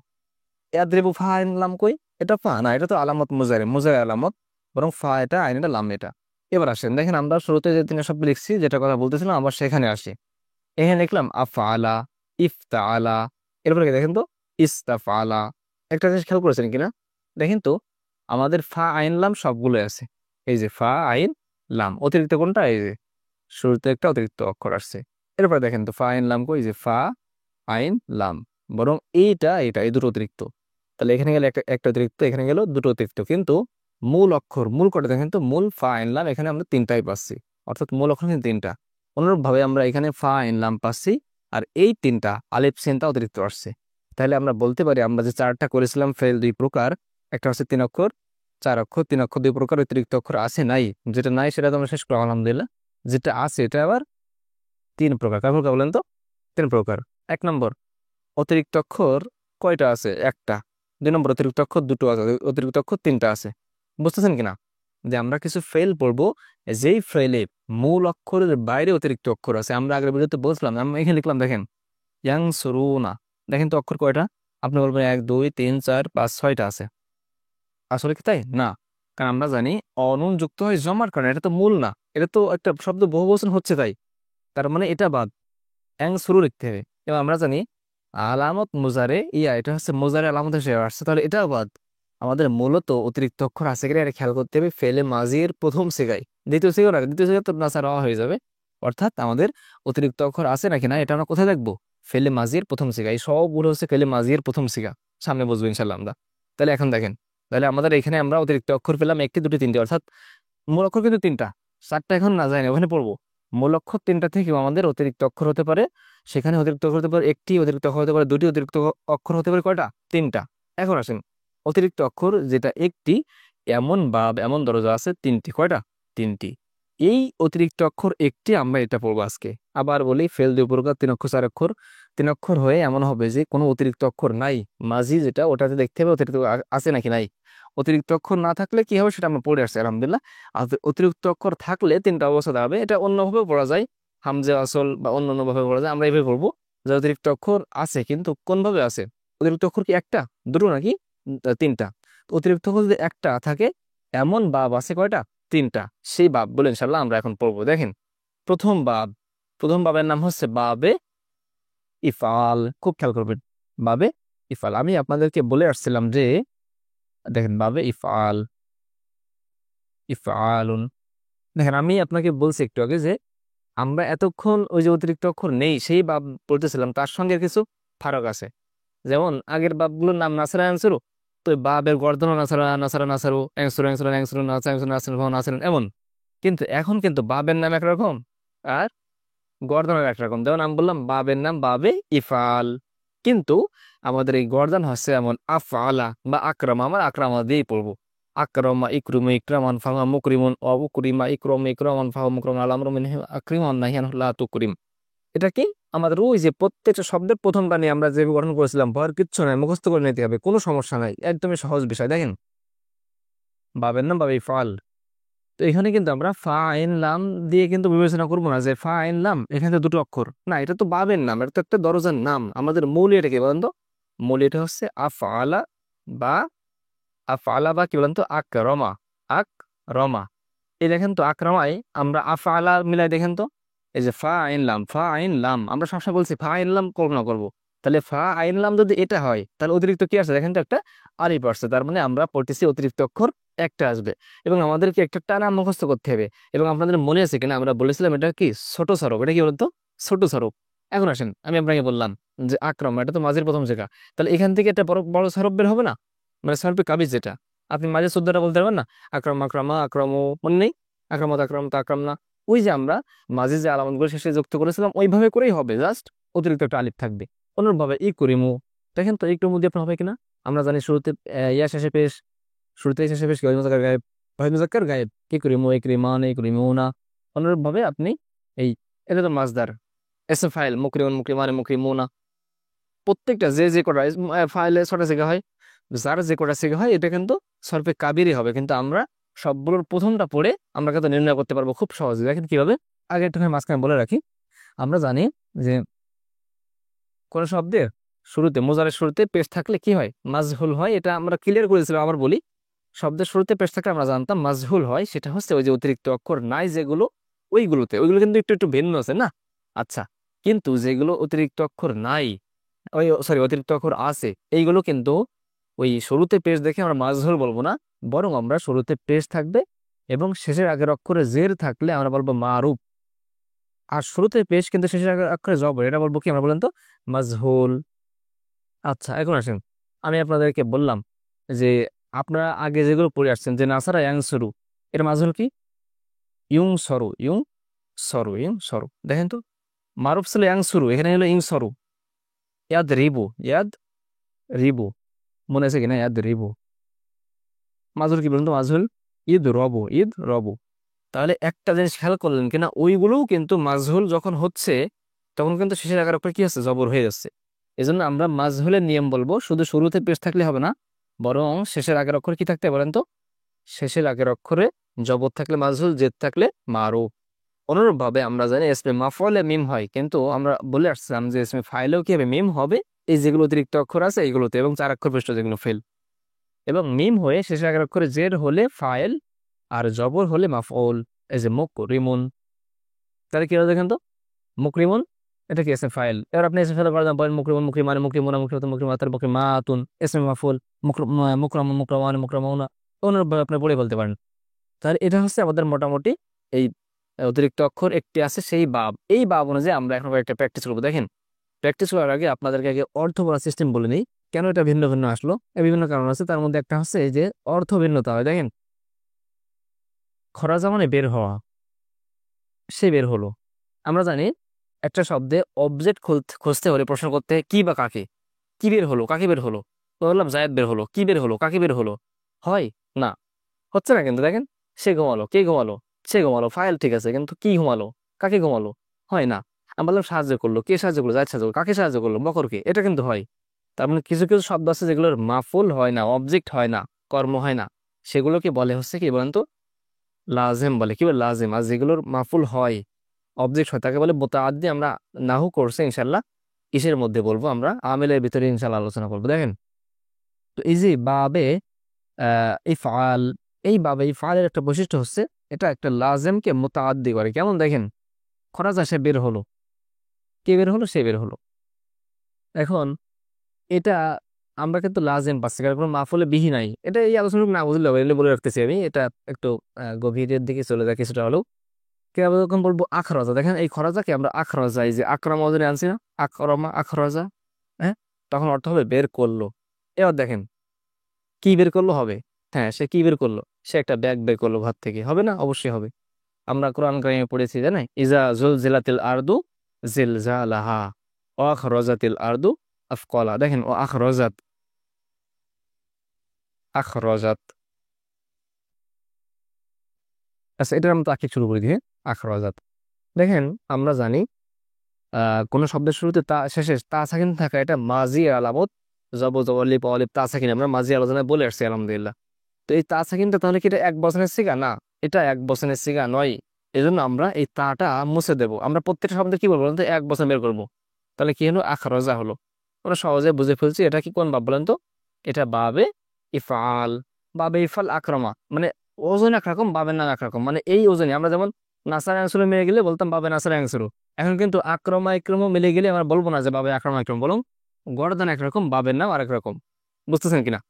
ইয়াদ্রিবু ফা আইন লাম কই? এটা ফা না, এটা তো আলামত মুজারে, মুজারে আলামত, বরং ফা এটা, আইন এটা, লাম এটা। এবার আসেন দেখেন আমরা শুরুতে যে 3 শব্দ লিখছি, যেটা কথা বলতেছিলাম, আবার সেখানে আসি। এখানে লিখলাম আফআলা, ইফতাআলা, এরপরে কি দেখেন তো ইস্তাফআলা। একটা জিনিস খেয়াল করেছেন কিনা দেখেন তো, আমাদের ফা আইন লাম সবগুলো আছে। এই যে ফা আইন লাম, অতিরিক্ত কোনটা? এই যে শুরুতে একটা অতিরিক্ত অক্ষর আসছে। এরপরে দেখেন তো ফা আইন লাম কই? এই যে ফা আইন লাম, বরং এটা এই দুটো অতিরিক্ত। তাহলে এখানে গেলে একটা একটা অতিরিক্ত, এখানে গেল দুটো অতিরিক্ত, কিন্তু মূল অক্ষর মূল কটা দেখেন তো, মূল ফা আইন লাম এখানে আমরা 3টাই পাচ্ছি, অর্থাৎ মূল অক্ষর কিন্তু 3টা। অনুরূপ ভাবে আমরা এখানে ফা আইন লাম পাচ্ছি, আর এই 3টা আলিফ সিনটা অতিরিক্ত আসছে। তাহলে আমরা বলতে পারি আমরা যে 4টা করেছিলাম ফেল 2 প্রকার, একটা হচ্ছে 3 অক্ষর, 4 অক্ষর, 3 অক্ষর 2 প্রকার, অতিরিক্ত অক্ষর আছে নাই, যেটা নাই সেটা তো আমরা শেষ করলাম আলহামদুলিল্লাহ। যেটা আছে এটা আবার 3 প্রকার। কয় প্রকার বলেন তো? 3 প্রকার। 1 নম্বর, অতিরিক্ত অক্ষর কয়টা আছে? একটা। 2 নম্বর, অতিরিক্ত অক্ষর 2টো আছে, অতিরিক্ত অক্ষর 3টা আছে। বুঝতেছেন কিনা যে আমরা কিছু ফেল পড়বো, যেই ফেলে মূল অক্ষরের বাইরে অতিরিক্ত অক্ষর আছে। আমরা আগের ভিডিওতে বলছিলাম, আমি এখানে লিখলাম দেখেন ইয়াং সরুনা, দেখেন তো অক্ষর কয়টা? আপনি বলবেন 1 2 3 4 5 6টা আছে। আসলে কি তাই না? কারণ আমরা জানি অনুন যুক্ত হয় জমার কারণে, এটা তো মূল না, এটা তো একটা শব্দ বহুবচন হচ্ছে, তাই তার মানে এটা বাদ, অ্যাং শুরু লিখতে হবে। এবং আমরা জানি আলামত মুজারে এটা হচ্ছে মুজারে আলামত হিসেবে আসছে, তাহলে এটাও বাদ। আমাদের মূলত অতিরিক্ত অক্ষর আছে কিনা এটা খেয়াল করতে হবে ফেলে মাজির প্রথম সিগায়, দ্বিতীয় সিগার আগে, দ্বিতীয় সিগা তো নাসারা হয়ে যাবে। অর্থাৎ আমাদের অতিরিক্ত অক্ষর আছে নাকি না এটা আমরা কোথায় দেখবো? ফেলে মাজির প্রথম সিগা। এই সবগুলো হচ্ছে ফেলে মাজির প্রথম সিগা, সামনে বুঝবো ইনশাল্লাহ আমরা। তাহলে এখন দেখেন, তাহলে আমাদের এখানে আমরা অতিরিক্ত অক্ষর পেলাম 1টি 2টি 3টি, অর্থাৎ মূল অক্ষর কিন্তু 3টা, 4টা এখন না যায় না, ওখানে পড়বো। মূল অক্ষর 3টা থেকেও আমাদের অতিরিক্ত অক্ষর হতে পারে, সেখানে অতিরিক্ত অক্ষর হতে পারে 1টি, অতিরিক্ত অক্ষর হতে পারে 2টি, অতিরিক্ত অক্ষর হতে পারে কয়টা? 3টা। এখন আসেন অতিরিক্ত অক্ষর যেটা 1টি, এমন বাব এমন দরজা আছে 3টি। কয়টা? 3টি। এই অতিরিক্ত অক্ষর 1টি আমরা এটা পড়বো আজকে। আবার বলি ফেল 2 প্রকার, 3 অক্ষর 4 অক্ষর। 3 অক্ষর হয়ে এমন হবে যে কোনো অতিরিক্ত অক্ষর নাই, মাঝি যেটা ওটাতে দেখতে হবে অতিরিক্ত আছে নাকি নাই। অতিরিক্ত অক্ষর না থাকলে কি হবে সেটা আমরা পড়ে আসছি আলহামদুলিল্লাহ। আর অতিরিক্ত অক্ষর থাকলে 3টা অবস্থা দাঁড়াবে, এটা অন্যভাবে পড়া যায়, হামজা আসল বা অন্য অন্য ভাবে পড়া যায়। আমরা এইভাবে পড়বো যে অতিরিক্ত অক্ষর আছে, কিন্তু কোন ভাবে আছে? অতিরিক্ত অক্ষর কি একটা, দুটো নাকি 3টা? অতিরিক্ত অক্ষর যদি একটা থাকে, এমন বাব আছে কয়টা? 3টা। সেই বাব বলে ইনশাল্লাহ আমরা এখন পড়বো। দেখেন প্রথম বাব, প্রথম বাবের নাম হচ্ছে বাবে ইফআল। খুব খেয়াল করবেন, বাবে ইফআল। আমি আপনাদেরকে বলে আসছিলাম যে দেখেন বাবে ইফআল, ইফআলুন। দেখেন আমি আপনাকে বলছি একটু আগে যে আমরা এতক্ষণ ওই যে অতিরিক্ত অক্ষর নেই সেই বাব পড়তেছিলাম, তার সঙ্গে কিছু ফারাক আছে। যেমন আগের বাবগুলোর নাম নাসারা অ্যাংসুরু, তো ওই বাবের গর্দন নাসারা নাসারা নাসারু, অ্যাংসুরু অ্যাংসুরু অ্যাংসুরু নাসা অ্যাংসুরু নাসিরু নাসিরু এমন। কিন্তু এখন কিন্তু বাবের নাম একরকম আর গর্দনের একরকম। যেমন আমি বললাম বাবের নাম বাবে ইফআল, কিন্তু আমাদের এই গর্দান হচ্ছে এমন আফআলা বা আকরামা, আমার আকরামা দিয়েই পড়বো। আকরামা ইকরুমু ইকরামান ফাহুয়া মুকরিমুন, ও উকরিমা ইকরামু ইকরামান ফাহুয়া মুকরামুন, আল আমরু মিনহু আকরিমান নাহিয়ান লা তুকরিম। এটা কি? আমাদের ওই যে প্রত্যেকটা শব্দের প্রথমটা নিয়ে আমরা যে গঠন করেছিলাম, ভয়ের কিচ্ছু নাই, মুখস্থ করে নিতে হবে, কোনো সমস্যা নাই, একদমই সহজ বিষয়। দেখেন বাবের নাম বাবে ফাল। তো এখানে কিন্তু আমরা ফা আইন লাম দিয়ে কিন্তু বিবেচনা করবো না যে ফা আইন লাম এখানে তো দুটো অক্ষর না, এটা তো বাবের নাম, এটা তো একটা দরজার নাম। আমাদের মৌলিয়াটা কি বলেন তো? মৌলিয়াটা হচ্ছে আফআলা বা আফআলা বা কি বলেন তো আকরমা। আকরমা, এই দেখেন তো আকরামাই আমরা আফআলা মিলাই দেখেন তো, এই যে ফা আইন লাম, ফা আইন লাম আমরা সবসময় বলছি ফা আইন লাম কল্পনা করবো। তাহলে ফা আইন লাম যদি এটা হয় তাহলে অতিরিক্ত কি আসছে দেখেন তো, একটা আলিফ আসছে। তার মানে আমরা পড়তেছি অতিরিক্ত অক্ষর একটা আসবে এবং আমাদেরকে একটা টানা মুখস্থ করতে হবে। এবং আপনাদের মনে আছে কিনা আমরা বলেছিলাম এটা কি ছোট সরব, এটা কি বলতো ছোট সরব। এখন আসেন আমি আপনাকে বললাম যে আকরাম এটা তো মাঝের প্রথম জায়গা, তাহলে এখান থেকে একটা বড় বড় সরব বের হবে না? মানে সরবে কাবিজ যেটা, আপনি মাঝে শুদ্ধটা বলতে পারবেন না? আকরাম আকরামা আকরামো, মনে নেই? আকরামত আকরামত আকরামনা, ওই যে আমরা মাঝে যে আলামতগুলো শেষে যুক্ত করেছিলাম ওইভাবে করেই হবে, জাস্ট অতিরিক্ত একটা আলিফ থাকবে। অনুরূপভাবে ই করিমু, দেখেন তো একটু মধ্যে আপনার হবে কিনা? আমরা জানি শুরুতে ইয়া শেষে পেশ, শুরুতে শেষে পেশ গায়েব মুজাক্কার গায়েব, গায়েব মুজাক্কার গায়েব, ই করিমু ই করিমান ই করিমুনা। অনুরূপভাবে আপনি এই, এটা তো মাজদার, এসে ফাইল মুকরিমুন মুকরিমান মুকরিমুনা, প্রত্যেকটা যে যে কটা ফাইলে ছটা জায়গা হয়, যার যে কটা জায়গা হয় এটা কিন্তু সর্ফে কাবিরই হবে। কিন্তু আমরা সবগুলোর প্রথমটা পড়ে আমরা কিন্তু নির্ণয় করতে পারবো খুব সহজে। দেখেন কিভাবে, আগে একটুখানি মাঝখানে বলে রাখি, আমরা জানি যে কোন শব্দের শুরুতে মোজারের শুরুতে পেশ থাকলে কি হয়, মাজহুল হয়। এটা আমরা ক্লিয়ার করেছিলাম, আবার বলি, শব্দের শুরুতে পেশ থাকলে আমরা জানতাম মাজহুল হয়। সেটা হচ্ছে ওই যে অতিরিক্ত অক্ষর নাই যেগুলো, ওইগুলো কিন্তু একটু একটু ভিন্ন আছে না? আচ্ছা, কিন্তু যেগুলো অতিরিক্ত অক্ষর নাই, ওই সরি অতিরিক্ত অক্ষর আছে, এইগুলো কিন্তু ওই শুরুতে পেশ দেখে আমরা মাজহুল বলবো না, বরং আমরা শুরুতে পেশ থাকবে এবং শেষের আগের অক্ষরে জের থাকলে আমরা বলবো মারুফ। আর শুরুতে পেশ কিন্তু শেষের আগের অক্ষরে জবর, এটা বলবো কি আমরা বলেন তো, মাজহুল। আচ্ছা এখন আসেন, আমি আপনাদেরকে বললাম যে আপনারা আগে যেগুলো পড়ে আসছেন যে নাসারা ইয়াং সরু, এর মাজহুল কি? ইউং সরু, ইউং সরু, ইউং সরু। দেখেন তো মারুফ ছিল ইয়াং সরু, এখানে হলো ইং সরু। ইয়াদ রিবু, ইয়াদ রিবু, মনে আছে কিনা? ইয়াদ রিবু মাজহুল কি বলুন তো? মাজহুল ঈদ রব, ঈদ রব। তাহলে একটা জিনিস খেয়াল করলেন কিনা, ওইগুলোও কিন্তু মাজহুল যখন হচ্ছে তখন কিন্তু শেষের আগের অক্ষরে কি আছে, জবর হয়ে যাচ্ছে। এই জন্য আমরা মাজহুলের নিয়ম বলবো, শুধু শুরুতে পেশ থাকলে হবে না, বরং শেষের আগের অক্ষর কি থাকতে হবে বলেন তো? শেষের আগের অক্ষরে জবর থাকলে মাজহুল, জেদ থাকলে মারুফ। অনুরূপ ভাবে আমরা জানি ইসমে মাফউলে মিম হয়, কিন্তু আমরা বলে আসছিলাম যে ইসমে ফাইলেও কি হবে, মিম হবে। এই যেগুলো অতিরিক্ত অক্ষর আছে এইগুলোতে, এবং চার অক্ষর বিশিষ্ট যেগুলো ফেল, এবং মিম হয়ে শেষের আগের অক্ষরে জের হলে ফাইল আর জবর হলে মাফউল। এই যে মুকরিমুন, তাহলে কি হলো দেখেন তো, মুকরিমুন এটা কি এসে ফাইল। এবার আপনি এসে ফেলে পারেন, বলেন মুকরিমুন মুকরিমান মুকরিমুনা মুকরিমাতুন মুকরিমাতার মুকরিমাতুন, এসমে মাফউল, মুকরামুন মুকরামান মুকরামাউনা, অনুরূপভাবে আপনি পড়ে বলতে পারেন। তাহলে এটা হচ্ছে আমাদের মোটামুটি এই অতিরিক্ত অক্ষর একটি আছে সেই বাব, এই বাব অনুযায়ী আমরা এখন একটা প্র্যাকটিস করবো। দেখেন, প্র্যাকটিস করার আগে আপনাদেরকে আগে অর্থ বলার সিস্টেম বলে নিই, কেন এটা ভিন্ন ভিন্ন আসলো। এর বিভিন্ন কারণ আছে, তার মধ্যে একটা হচ্ছে এই যে অর্থ ভিন্নতা হয়। দেখেন, খরাজা মানে বের হওয়া, সে বের হলো। আমরা জানি একটা শব্দে অবজেক্ট খুঁজতে হলে প্রশ্ন করতে হয় কি বা কাকে, কি বের হলো, কাকে বের হলো। তো বললাম জায়েদ বের হলো, কি বের হলো, কাকে বের হলো, হয় না, হচ্ছে না। কিন্তু দেখেন, সে ঘুমালো, কে ঘুমালো, সে ঘুমালো, ফাইল ঠিক আছে, কিন্তু কি ঘুমালো, কাকে ঘুমালো, হয় না। আমি বললাম সাহায্য করলো, কে সাহায্য করলো, জায়েদ সাহায্য করলো, কাকে সাহায্য করলো, বকরকে, এটা কিন্তু হয়। তার মানে কিছু কিছু শব্দ আছে যেগুলোর মাফুল হয় না, অবজেক্ট হয় না, কর্ম হয় না, সেগুলোকে বলে হচ্ছে কি বলেন তো, লাজেম বলে। কি বলে? লাজেম। আর যেগুলোর মাফুল হয়, অবজেক্ট হয়, তাকে বলে মুতাআদ্দি। আমরা নাহু কোর্সে ইনশাল্লাহ কিসের মধ্যে বলবো, আমরা আমিলের ভিতরে ইনশাল্লাহ আলোচনা করবো। দেখেন তো এই যে বাবে এই ফাল, এই বাবে এই ফালের একটা বৈশিষ্ট্য হচ্ছে এটা একটা লাজেমকে মুতাআদ্দি করে। কেমন? দেখেন, খরাজা সে বের হলো, কে বের হলো, সে বের হলো। এখন এটা আমরা কিন্তু লাজেম পাচ্ছি, কারণ কোনো মাফুলে বিহি নাই। এটা এই আলোচনা না বুঝলে হবে, এমনি বলে রাখতেছি আমি, এটা একটু গভীরের দিকে চলে যায় কিছুটা হলেও। কে আবার যখন বলবো আখরাজা, দেখেন এই খরাজাকে আমরা আখরাজা, এই যে আকরাম ওজনে আনছি না, আকরমা আখরাজা, হ্যাঁ, তখন অর্থ হবে বের করলো। এবার দেখেন কি বের করলো হবে, হ্যাঁ সে কি বের করলো, সে একটা ব্যাগ বের করলো ঘর থেকে, হবে না? অবশ্যই হবে। আমরা কোরআন কারিমে পড়েছি জানেন, ইজা জুলজিলাতিল আরদু জিলজালাহা ওয়া আখরাজাতিল আরদু আফকলা। দেখেন ও আখরাজাত, আখরাজাত, আচ্ছা এটার আমরা তাকে শুরু করে দিয়ে আখরাজাত। দেখেন আমরা জানি কোন শব্দের শুরুতে তা, শেষে তা সাকিন থাকা এটা মাজি আলামত। জব জবর লিপ অলিপ তা সাকিন আমরা মাজি আলোচনায় বলে আসছি আলহামদুলিল্লাহ। তো এই তা সাকিনটা তাহলে কি এটা এক বচনের সিগা? না, এটা এক বচনের সিগা নয়। এই জন্য আমরা এই তাটা মুছে দেব। আমরা প্রত্যেকটা শব্দ কি বলবো বলেন তো? এক বচন বের করবো। তাহলে কি হলো? আখরজা হলো। আমরা সহজে বুঝে ফেলছি এটা কি কোন বাব বলেন তো? এটা বাবে ইফআল। বাবে ইফআল আক্রমা মানে ওজন একরকম, বাবের নাম একরকম, মানে এই ওজনে আমরা যেমন নাসার অ্যাংসুরু মিলে গেলে বলতাম বাবে নাসার অ্যাংসুরু। এখন কিন্তু আক্রমা ইক্রম মিলে গেলে আমরা বলবো না যে বাবে আক্রমা ইক্রম, বলুন গর্দান একরকম, বাবের নাম আরেক রকম। বুঝতেছেন কিনা?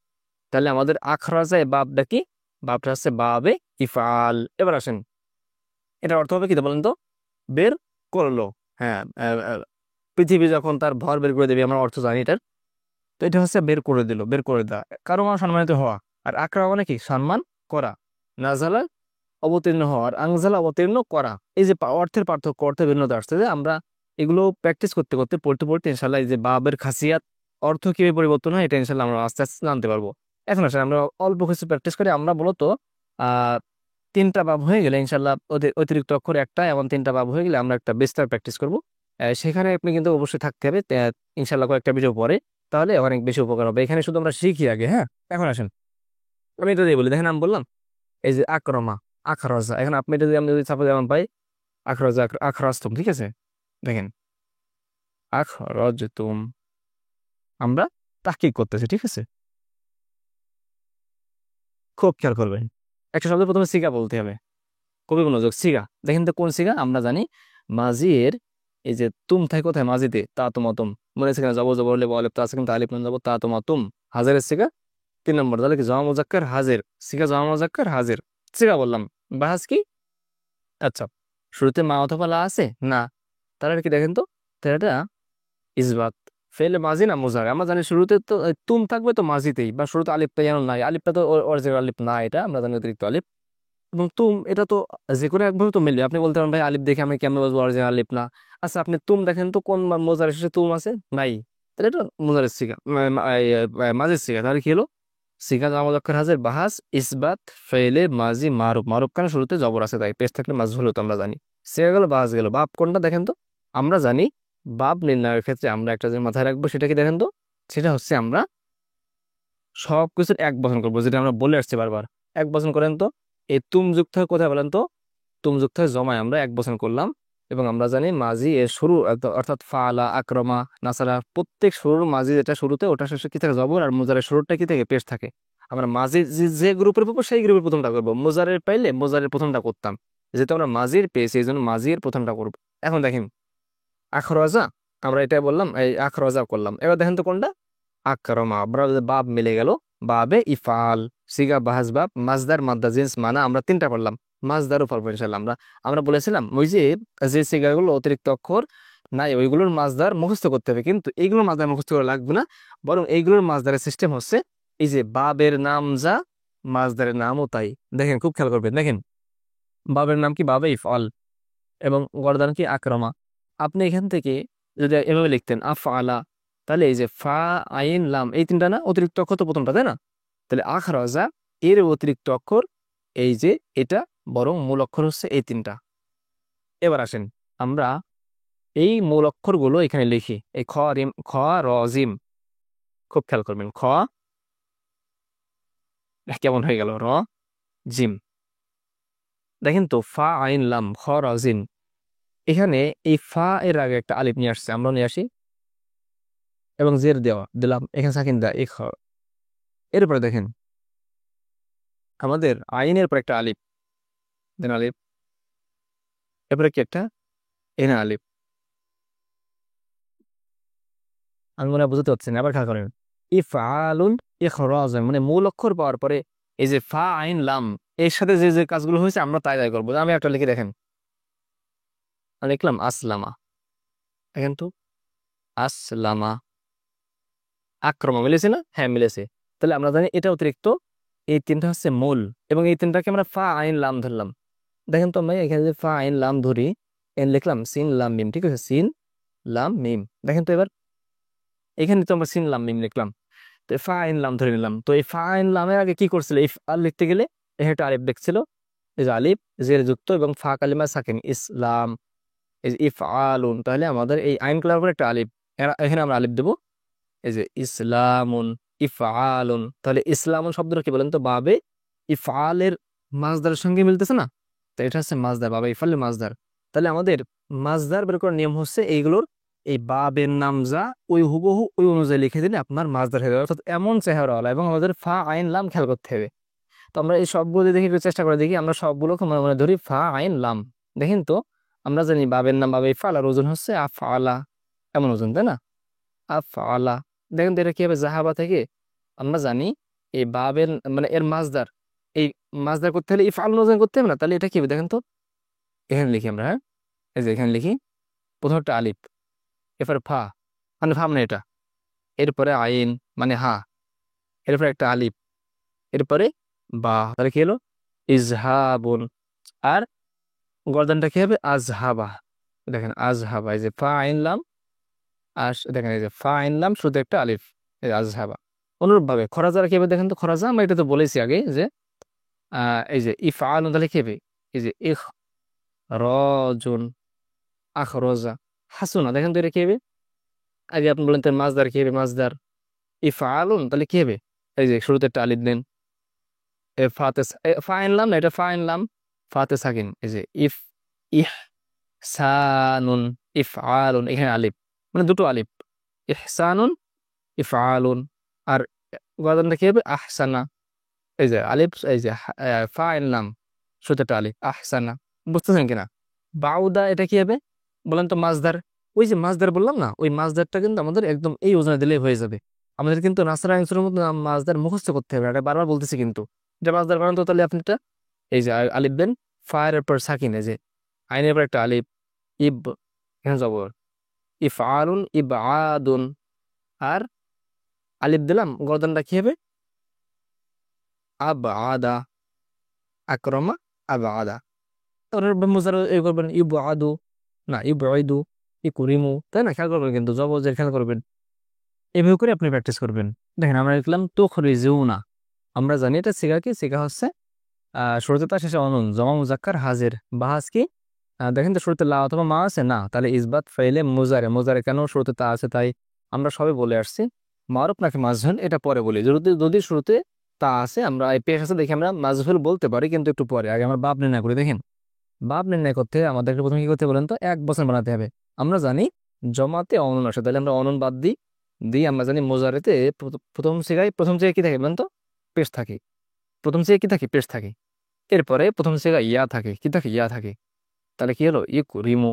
তাহলে আমাদের আখরাজা বাবটা কি? বাবটা হচ্ছে বাবে ইফআল। এবার আসেন, এটার অর্থ হবে কি তা বলেন তো? বের করলো। হ্যাঁ, পৃথিবী যখন তার ভর বের করে দেবে, আমরা অর্থ জানি এটার। তো এটা হচ্ছে বের করে দিল, বের করে দেওয়া, কারো মানে সম্মানিত হওয়া। আর আকরা মানে কি? সম্মান করা। নাজালা অবতীর্ণ হওয়া, আর আংজালা অবতীর্ণ করা। এই যে অর্থের পার্থক্য, অর্থের ভিন্নতা আসছে, যে আমরা এগুলো প্র্যাকটিস করতে করতে, পড়তে পড়তে ইনশাল্লাহ এই যে বাবের খাসিয়াত, অর্থ কিভাবে পরিবর্তন হয়, এটা ইনশাল্লাহ আমরা আস্তে আস্তে জানতে পারবো। এখন আসলে আমরা অল্প কিছু প্র্যাকটিস করে আমরা মূলত আহ তিনটা বাব হয়ে গেলে ইনশাল্লাহ, ওদের অতিরিক্ত অক্ষর একটা, এমন তিনটা বাব হয়ে গেলে আমরা একটা বিস্তার প্র্যাকটিস করবো। সেখানে আপনি কিন্তু অবশ্যই থাকতে হবে ইনশাল্লাহ কয়েকটা ভিডিও পরে, তাহলে অনেক বেশি উপকার হবে। এখানে শুধু আমরা শিখি আগে, হ্যাঁ। এখন আসেন, আমি এটা দিয়ে বলি, দেখেন আমি বললাম এই যে আক্রমা, আখরজা। এখন আপনি এটা যদি, আমি যদি সাপোজ এমন পাই আখরজা, আখরাজতুম, ঠিক আছে? দেখেন আখরাজতুম, আমরা তাহকিক করতেছি, ঠিক আছে? খুব খেয়াল করবেন, একটা শব্দ প্রথমে সিগা বলতে হবে। কবি মনোযোগ, সিগা। দেখেন তো কোন সিগা? আমরা জানি মাজির, এই যে তুম থাকে কোথায়? মাজিতে, তা তোমা তুম। মনে আছে কিনা? জবর জবর হলে বলে তা আছে, কিন্তু আলিফ নুন যাবো, তা তোমা তুম। হাজারের সিগা 3 নম্বর। তাহলে কি? জমা মুজাক্কার হাজির, সিগা জমা মুজাক্কার হাজির, সিগা বললাম। বাহাস কি? আচ্ছা, শুরুতে মা অথবা লা আছে না? তাহলে কি দেখেন তো, তাহলে এটা ইসবাত। ফেলে মাজি না মুজারে? আমরা জানি শুরুতে তো তুম থাকবে তো মাজিতেই, বা শুরুতে আলিফটা যেন নাই, আলিফটা তো অরিজিনাল আলিফ না, এটা আমরা জানি অতিরিক্ত আলিফ। এবং তুম এটা তো যে কোনো একভাবে তো মিলবে। আপনি বলতে পারেন ভাই আলিফ দেখে আমি কেমন বলবো অরিজিনাল আলিফ না? আচ্ছা, আপনি তুম দেখেন তো কোন মোজারের শেষে তুম আছে? নাই। তাহলে এটা মোজারের সিগা, মাঝের সিগা। তাহলে কি হলো? সিগা জামা মুজাক্কার হাজির, বাহাস ইসবাত ফেলে মাজি মারুফ। মারুফ কারণ শুরুতে জবর আছে, তাই পেশ থাকলে মাঝ হলো, তো আমরা জানি। সিগা গেল, বাহাস গেল। বাপ কোনটা দেখেন তো? আমরা জানি বাপ নির্ণয়ের ক্ষেত্রে আমরা একটা যে মাথায় রাখবো, সেটা কি দেখেন তো? সেটা হচ্ছে আমরা সবকিছুর এক বচন করবো, যেটা আমরা বলে আসছি বারবার। এক বচন করেন তো। এই তুম যুক্ত হয় কোথায় বলেন তো? তুম যুক্ত হয় জমায়, আমরা এক বচন করলাম। এবং আমরা জানি মাজি এর শুরু অর্থাৎ ফালা, আক্রমা, নাসারা, প্রত্যেক শুরুর মাঝি যেটা শুরুতে, ওটা শেষে কি থাকে? জবর। আর মুজারের শুরুটা কি থেকে? পেশ থাকে। আমরা মাঝি যে গ্রুপের পাবো সেই গ্রুপের প্রথমটা করবো। মুজারের পাইলে মুজারের প্রথমটা করতাম, যেহেতু আমরা মাজির পেয়েছি এই জন্য মাজির প্রথমটা করবো। এখন দেখেন আখরজা, আমরা এটা বললাম, এই আখরজা করলাম। এবার দেখেন তো কোনটা? আক্রমা। আমরা বাব মিলে গেল, বাবে ইফাল। সিগা বাহাস বাব, মাজদার মাদ্দা জিন্স মানা। আমরা তিনটা পড়লাম, মাজদারও পড়বো ইনশাল্লাহ। আমরা আমরা বলেছিলাম ওই যে যে সিগাগুলো অতিরিক্ত অক্ষর নাই, ওইগুলোর মাজদার মুখস্থ করতে হবে, কিন্তু এইগুলোর মাজদার মুখস্থ করা লাগবে না। বরং এইগুলোর মাজদারের সিস্টেম হচ্ছে এই যে বাবের নাম যা, মাজদারের নামও তাই। দেখেন খুব খেয়াল করবেন, দেখেন বাবের নাম কি? বাবে ইফআল। এবং গর্দান কি? আক্রমা। আপনি এখান থেকে যদি এভাবে লিখতেন আফআলা, তাহলে এই যে ফা, আইন, লাম, এই তিনটা না অতিরিক্ত অক্ষর তো প্রথমটা, তাই না? তাহলে আখরাজা এর অতিরিক্ত অক্ষর এই যে এটা, বরং মূল অক্ষর হচ্ছে এই তিনটা। এবার আসেন আমরা এই মূল অক্ষরগুলো এখানে লিখি। এই খ, রিম, খ, র, জিম। খুব খেয়াল করবেন, খ কেমন হয়ে গেল? র, জিম। দেখেন তো ফা, আইন, লাম, খ, র, জিম। এখানে এই ফা এর আগে একটা আলিফ নিয়ে আসছে, আমরা নিয়ে আসি, এবং জের দেওয়া দিলাম, এখানে সাকিন দেয়া এক। এরপরে দেখেন আমাদের আইনের পর একটা আলিফ, দেন আলিফ, এরপরে কি একটা এনা আলিফ। আমি মনে হয় বুঝতে পারছি না, আবার খেয়াল করেন। ইফআলুন ইখরাজান, মানে মূল অক্ষর পাওয়ার পরে এই যে ফা, আইন, লাম, এর সাথে যে যে কাজগুলো হয়েছে আমরা তাই তাই করবো। আমি একটা লিখে দেখেন, আমি লিখলাম আসলামা। দেখেন তো আসলামা। আক্রমা মিলেছে না? হ্যাঁ মিলেছে। তাহলে আমরা জানি এটা অতিরিক্ত, এই তিনটা হচ্ছে মূল, এবং এই তিনটাকে আমরা ফা, আইন, লাম ধরলাম। দেখেন তো আমি এখানে যে ফা, আইন, লাম ধরি, এন লিখলাম সিন, লাম, মিম, ঠিক আছে? সিন, লাম, মিম। দেখেন তো এবার এখানে তো আমরা সিন, লাম, মিম লিখলাম। তো ফা, আইন, লাম ধরে নিলাম। তো এই ফা, আইন, লামের আগে কি করছিল? ইফ আল লিখতে গেলে এখানে একটা আলিফ দেখছিল, এই যে আলিফ জের যুক্ত এবং ফা কালিমা সাকিন, ইসলাম, এই যে ইফ আলুন। তাহলে আমাদের এই আইন কালার পরে একটা আলিফ, এখানে আমরা আলিফ দেবো, এই যে ইসলামুন, ইফ আলুন। তাহলে ইসলামুন শব্দটা কি বলেন তো? বাবে ইফআলের মাজদারের সঙ্গে মিলতেছে না, তো এটা হচ্ছে মাজদার, বাবা ইফআলের মাজদার। তাহলে আমাদের মাজদার বের করার নিয়ম হচ্ছে এইগুলোর এই বাবের নাম যা ওই হুবহু ওই অনুযায়ী লিখে দিলে আপনার মাজদার হয়ে যাবে, অর্থাৎ এমন চেহারাওয়ালা। এবং আমাদের ফা আইন লাম খেয়াল করতে হবে। তো আমরা এই সবগুলো দেখি একটু চেষ্টা করে দেখি, আমরা সবগুলোকে মনে মনে ধরি ফা আইন লাম। দেখেন তো, আমরা জানি বাবের নাম বাবে ইফআল, আর ওজন হচ্ছে আফআলা, এমন ওজন, তাই না? আফআলা। দেখেন তো এটা কি হবে, জাহাবা থেকে আমরা জানি এই বাবের মানে এর মাজদার, এই মাজদার করতে হলে ইফআল ওজন করতে হবে না, তাহলে এটা কি হবে দেখেন তো। এখানে লিখি আমরা, হ্যাঁ, এই যে এখানে লিখি, প্রথম একটা আলিফ, এরপরে ফা মানে ফা মানে এটা, এরপরে আইন মানে হা, এরপরে একটা আলিফ, এরপরে বা, তাহলে কি হলো ইজহাবুন। আর গর্দানটা কি হবে, আজহাবা। দেখেন আজহাবা, এই যে ফা আইন লাম, আর দেখেন এই যে ফা আইন লাম শুধু একটা আলিফ, এই যে আজহাবা। অনুরূপ ভাবে খরাজার কি হবে দেখেন তো, খরাজা আমরা এটা তো বলেছি আগে যে এই যে ইফআল তাহলে কি হবে, এই যে ইখ রজুন, আখরজা, হাসুনা। দেখেন তো এটা কি হবে, আগে আপনি বলেন তো মাজদার কি হবে, মাজদার ইফআলুন, তাহলে কি হবে, এই যে শুরুতে একটা আলিফ দেন, এ ফাতে ফা আনলাম না, এটা ফা আনলাম, ফাতে সাকিন, এই যে ইফ ইহ সানুন ইফআলুন, এখানে আলিফ মানে দুটো আলিফ, ইহসানুন ইফআলুন। আর গদানটা কি হবে, আহসানা, এই যে আলিফ, এই যে ফা আনলাম শুরুতে একটা আলিফ, আহসানা। বুঝতেছেন কিনা? বাউদা এটা কি হবে বলেন তো, মাজদার। ওই যে মাজদার বললাম না, ওই মাজদারটা কিন্তু আমাদের একদম এই ওজনে দিলেই হয়ে যাবে। আমাদের কিন্তু নাসরা আইনসুরের মতো মাজদার মুখস্থ করতে হবে, এটা বারবার বলতেছি কিন্তু। এটা মাজদার বানান তো, তাহলে আপনি এটা এই যে আলিফ দেন, ফায়ের পর সাকিন, এই যে আইনের পর একটা আলিফ, ইব, এখানে জবর, ইফআলুন ইবআদুন। আর আলিফ দিলাম, গর্দনটা কি হবে, আবআদা, আকরমা আবআদা। তারপর মুজার এই করবেন ইবআদু, না ইবআইদু, ইকুরিমু, তাই না? খেয়াল করবেন কিন্তু, জবর খেয়াল করবেন, এভাবে করে আপনি প্র্যাকটিস করবেন। দেখেন আমরা লিখলাম তুখরিজুনা, আমরা জানি এটা সিগা, কি সিগা হচ্ছে শুরুতে তা শেষে অনুন, জমা মুজাক্কার হাজির। বাহাস কি, দেখেন তো শুরুতে লা অথবা মা আছে না, তাহলে ইসবাত ফাইলে মুজারে, মুজারে কেন শুরুতে তা আছে, তাই আমরা সবে বলে আসছি। মারুফ নাকি মাজহুল এটা পরে বলি, যদি যদি শুরুতে তা আছে, আমরা এই পেশ আছে দেখে আমরা মাজহুল বলতে পারি, কিন্তু একটু পরে। আগে আমরা বাব নির্ণয় করি। দেখেন বাব নির্ণয় করতে আমাদেরকে প্রথমে কি করতে বলেন তো, এক বছর বানাতে হবে। আমরা জানি জমাতে অনন আসে, তাহলে আমরা অনন বাদ দিই, আমরা জানি মোজারেতে প্রথম সিগায় কি থাকে বলেন তো, পেশ থাকে। প্রথম সিগায় কি থাকে, পেশ থাকে। এরপরে প্রথম সিগায় ইয়া থাকে, কি থাকে, ইয়া থাকে। তাহলে কি হলো, রিমু।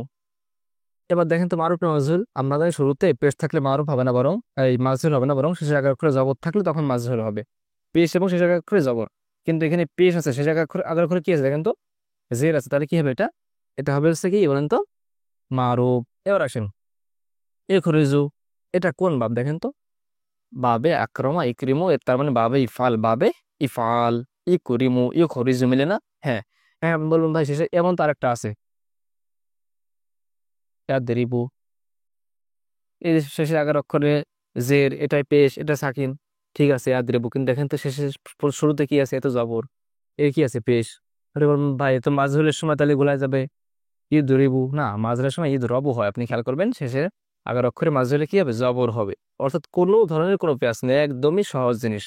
এবার দেখেন তো মারুফ না মাজহুল, আমরা জানি শুরুতে পেশ থাকলে মারুফ হবে না, বরং এই মাজহুল হবে না, বরং শেষের আগে অক্ষরে জবর থাকলে তখন মাজহুল হবে। পেশ এবং শেষের আগে অক্ষরে জবর, কিন্তু এখানে পেশ আছে, শেষের আগের অক্ষরে কি আছে দেখেন তো, জের আছে। তাহলে কি হবে এটা, এটা হবে হচ্ছে কি বলেন তো, মারুফ। এবার আসেন ইখরিজু, এটা কোন বাব দেখেন তো, বাবে আক্রমা ইকরিমু, তার মানে বাবে ইফাল, বাবে ইফাল, ইকুরিমু ইখরিজু, মিলে না? হ্যাঁ, হ্যাঁ বলুন ভাই শেষে এমন তার একটা আছে, ইয়াদরিবু, এই যে শেষের আগের অক্ষরে জের, এটাই পেশ, এটা সাকিন, ঠিক আছে ইয়াদরিবু। কিন্তু দেখেন তো শেষে শুরুতে কি আছে, এত জবর, এর কি আছে, পেশ। আরে বলুন ভাই তো মাজহুলের সময় তাহলে গোলায় যাবে ঈদ রিবু, না মাজরের সময় ঈদ রবু হয়। আপনি খেয়াল করবেন শেষে আগের অক্ষরে মাজরে কি হবে, জবর হবে। অর্থাৎ কোনো ধরনের কোনো পেঁয়াজ নেই, একদমই সহজ জিনিস।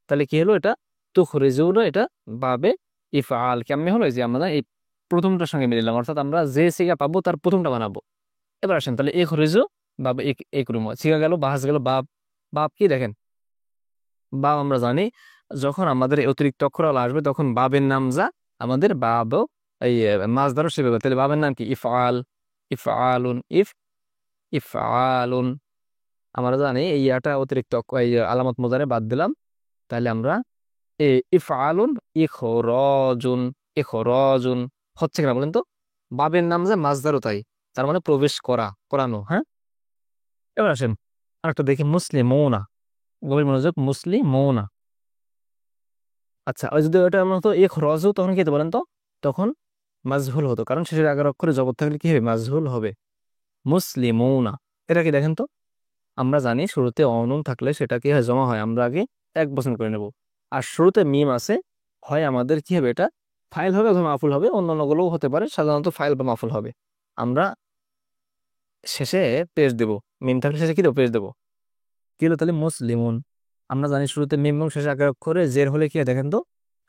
তাহলে কি হলো এটা, তুখরিজুনা, এটা বাবে ইফআল কেমনে হলো, এই যে আমরা এই প্রথমটার সঙ্গে মিলাম, অর্থাৎ আমরা যে সিগা পাবো তার প্রথমটা বানাবো। এবার আসেন তাহলে ইখরিজু বাবে ইকরিমু, সিগা গেল, বাহাস গেল, বাব। বাব কি দেখেন, বাব আমরা জানি যখন আমাদের এই অতিরিক্ত অক্ষরাল আসবে তখন বাবের নাম যা, আমাদের বাব এই মাছদারও সেভাবে। তাহলে বাবের নাম কি, ইফআল, ইফআলুন, ইফআলুন। আমরা জানি এই ইয়াটা অতিরিক্ত এই আলামত মোজারে বাদ দিলাম, তাহলে আমরা ইফআলুন ইখরাজুন, ইখরাজুন হচ্ছে কিনা বলেন তো। বাবের নাম যে মাছদারও তাই, তার মানে প্রবেশ করা, করানো। হ্যাঁ, এবার আসেন আরেকটা দেখি, মুসলিমুনা, গভীর মনোযোগ, মুসলিমুনা। আচ্ছা, ওই যদি ওটা মতো এক রজ, তখন কি হতো বলেন তো, তখন মাজহুল হতো, কারণ শেষের আগের অক্ষরে জবর থাকলে কি হবে, মাজহুল হবে। মুসলিমুনা, এটা কি দেখেন তো, আমরা জানি শুরুতে অনুন থাকলে সেটা কি হয়, জমা হয়, আমরা আগে এক বচন করে নেব। আর শুরুতে মিম আছে, হয় আমাদের কি হবে, এটা ফাইল হবে অথবা মাফুল হবে, অন্যান্য গুলোও হতে পারে, সাধারণত ফাইল বা মাফুল হবে। আমরা শেষে পেশ দেব, মিম থাকলে শেষে কি দেবো, পেশ দেবো। কি হলো তাহলে, মুসলিমুন। আমরা জানি শুরুতে মিম এবং শেষে আগের অক্ষরে জের হলে কি হয় দেখেন তো,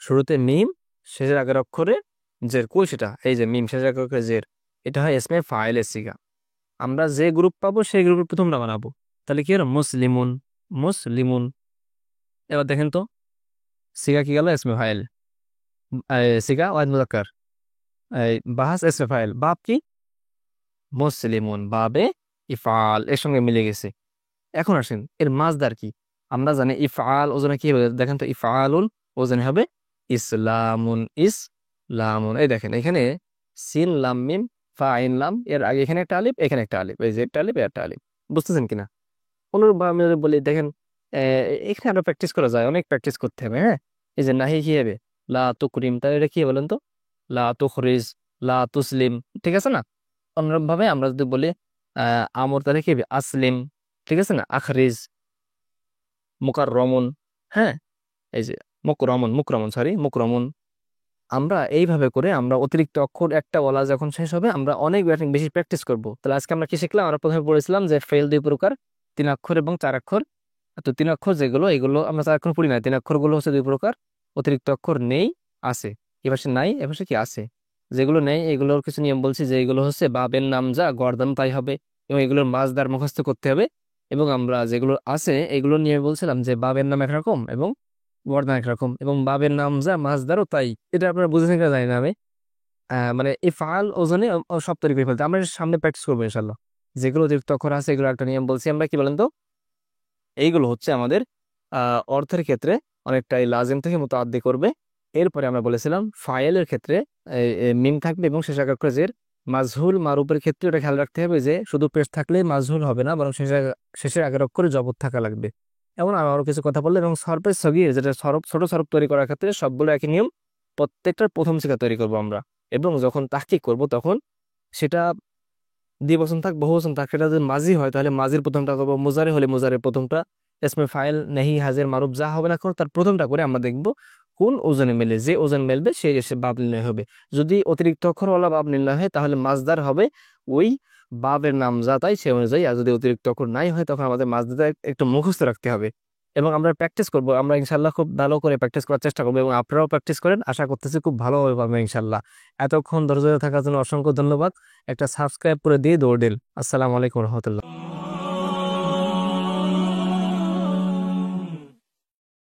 শুরুতে মিম, শেষের আগের অক্ষরে জের। কই সেটা? এই যে মিম, শেষের আগের অক্ষরে জের, এটা হয় ইসমে ফাইলের সিগা। আমরা যে গ্রুপ পাবো সেই গ্রুপের প্রথমটা বানাবো। তাহলে কি হলো? মুসলিমুন, মুসলিমুন। এবার দেখেন তো, সিগা কি গেল? ইসমে ফাইল। সিগা ওয়াহিদ মুজাক্কার, বাহাস ইসমে ফাইল। বাব কি? মুসলিমুন, বাবে ইফআল এর সঙ্গে মিলে গেছে। এখন আসেন এর মাসদার কি। আমরা জানি ইফআল ওজনে কি হবে? দেখেন তো, ইফআলুল ওজনে হবে ইসলামুন, ইসলামুন। এই দেখেন এখানে সিন লাম মিম ফা আইন লাম, এর আগে এখানে একটা আলিফ, এখানে একটা আলিফ, এই যে একটা আলিফ একটা আলিফ। বুঝতেছেন কিনা? অনুরূপভাবে আমি যদি বলি, দেখেন এখানে আরো প্র্যাকটিস করা যায়, অনেক প্র্যাকটিস করতে হবে। হ্যাঁ, এই যে নাহি কি হবে? লা তুকরিম, তাহলে এটা কি হবে বলেন তো? লা তুখরিজ, লা তুসলিম। ঠিক আছে না? অনুরূপ ভাবে আমরা যদি বলি আমর, তাহলে কি হবে? আসলিম। ঠিক আছে না? আখরিজ, মুকাররমুন। হ্যাঁ, এই যে মুকরমুন, মুকরমুন, সরি মুকরমুন। আমরা এইভাবে করে আমরা অতিরিক্ত অক্ষর একটা বলা যখন শেষ হবে, আমরা অনেক বেশি প্র্যাকটিস করব। তাহলে আজকে আমরা কি শিখলাম? আমরা প্রথমে পড়েছিলাম যে ফেল দুই প্রকার, 3 অক্ষর এবং 4 অক্ষর। তো 3 অক্ষর যেগুলো, এগুলো আমরা 4 অক্ষর পড়ি না। 3 অক্ষরগুলো হচ্ছে 2 প্রকার। অতিরিক্ত অক্ষর নেই, আছে। এপাশে নাই, এপাশে কি আছে। যেগুলো নেই এগুলোর কিছু নিয়ম বলছি, যে এগুলো হচ্ছে বাবের নাম যা গর্দান তাই হবে, এবং এগুলোর মাছদার মুখস্থ করতে হবে। এবং আমরা যেগুলো আছে এগুলো নিয়ে বলছিলাম যে বাবের নাম একরকম এবং গর্দান একরকম, এবং বাবের নাম যা মাছদারও তাই। এটা আপনারা বুঝেছেন কিনা জানি না আমি। মানে এই ফাল ওজনে সব তৈরি করে ফেলতে আমরা সামনে প্র্যাকটিস করবো ইনশাল্লাহ। যেগুলো অতিরিক্ত অক্ষর আছে এগুলো একটা নিয়ম বলছি আমরা, কি বলেন তো? এইগুলো হচ্ছে আমাদের অর্থের ক্ষেত্রে অনেকটাই লাজিম থেকে মুতাআদ্দি করবে। এরপরে আমরা বলেছিলাম ফাইলের ক্ষেত্রে মিম থাকবে এবং শেষ আগের অক্ষরে জের। মাজহুল মারুফের ক্ষেত্রে এটা খেয়াল রাখতে হবে যে শুধু পেশ থাকলে মাজহুল হবে না, বরং শেষের আগের অক্ষরে জবর থাকা লাগবে। এমন আরো কিছু কথা বললে, এবং সরফে সগীর যেটা সরফ, ছোট সরফ তৈরি করার ক্ষেত্রে সবগুলো একই নিয়ম। প্রত্যেকটার প্রথম শিখা তৈরি করব আমরা, এবং যখন তাহকিক করব তখন সেটা দ্বিবচন থাক বহুবচন থাক, সেটা যদি মাঝি হয় তাহলে মাঝির প্রথমটা করবো, মুজারে হলে মুজারের প্রথমটা, ইসমে ফাইল নেহি হাজের মারুফ যা হবে না কোনো তার প্রথমটা করে আমরা দেখব কোন ওজনে মেলে। যে ওজন মেলবে সেই এসে বাব নির্ণয় হবে। যদি অতিরিক্ত অক্ষরওয়ালা বাব নির্ণয় হয় তাহলে মাছদার হবে ওই বাবের নাম যা তাই সে অনুযায়ী। আর যদি অতিরিক্ত অক্ষর নাই হয় তখন আমাদের মাছদার একটু মুখস্থ রাখতে হবে। এবং আমরা প্র্যাকটিস করব, আমরা ইনশাল্লাহ খুব ভালো করে প্র্যাকটিস করার চেষ্টা করবো, এবং আপনারাও প্র্যাকটিস করেন, আশা করতেছি খুব ভালোভাবে পাবেন ইনশাল্লাহ। এতক্ষণ ধৈর্য ধরে থাকার জন্য অসংখ্য ধন্যবাদ। একটা সাবস্ক্রাইব করে দিয়ে দৌড় দিন। আসসালামু আলাইকুম রহমতুল্লাহ।